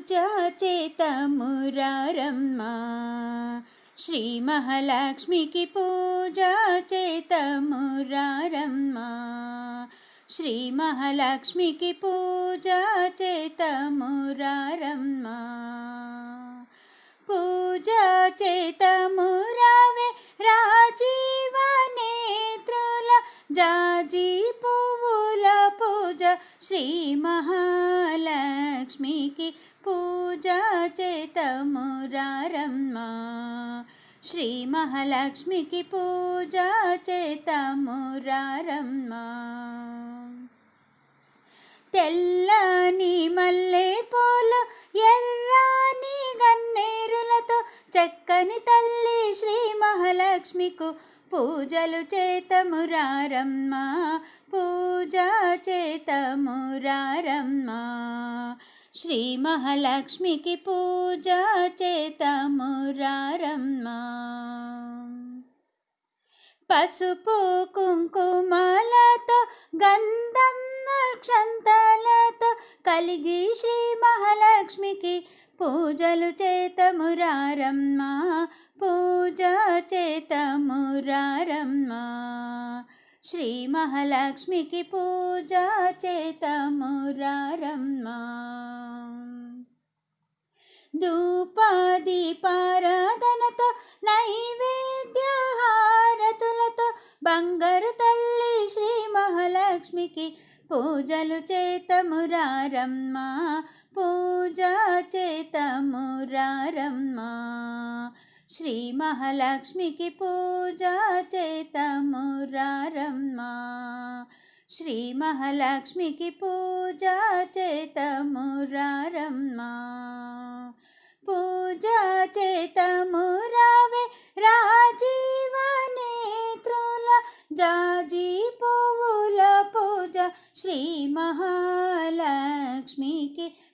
పూజా చేతమురారమ్మా శ్రీ మహాలక్ష్మికి పూజా చేతమురారమ్మా శ్రీ మహాలక్ష్మికి పూజా చేతమురారమ్మా పూజా చేతమురావే రాజీవ నేత్రుల జాజి పువ్వుల పూజ శ్రీ మహాలక్ష్మికి పూజా చేతమురారమ్మా శ్రీ మహాలక్ష్మికి పూజా చేతమురారమ్మా తెల్లని మల్లె పూలు ఎర్రాని గన్నేరులతో చక్కని తల్లి శ్రీ మహాలక్ష్మికు పూజలు చేతమురారమ్మా పూజా చేతమురారమ్మా శ్రీ మహాలక్ష్మికి పూజా చేతమురారమ్మా పసుపు కుంకుమలతో గంధం అక్షంతలతో కలిగి శ్రీ మహాలక్ష్మికి పూజలు చేతమురారమ్మా పూజా చేతమురారమ్మా శ్రీ మహాలక్ష్మికి పూజా చేతమురారమ్మా ధూపదీపారాధనతో నైవేద్యహారతులతో బంగారు తల్లి శ్రీ మహాలక్ష్మికి పూజలు చేతమురారమ్మా పూజా చేతమురారమ్మా శ్రీ మహాలక్ష్మికి పూజా చేతమురారమ్మా శ్రీ మహాలక్ష్మికి పూజా చేతమురారమ్మా పూజా చేతమురావే రాజీవ నేత్రుల జాజి పువ్వుల పూజ శ్రీ మహాలక్ష్మికి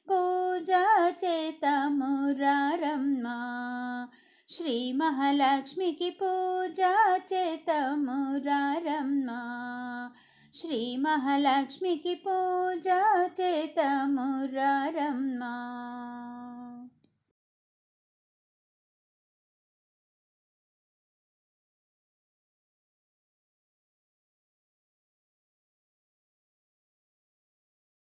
పూజా చేతమురారమ్మా శ్రీ మహాలక్ష్మికి పూజా చేతమురారమ్మా శ్రీ మహాలక్ష్మికి పూజా చేతమురారమ్మా.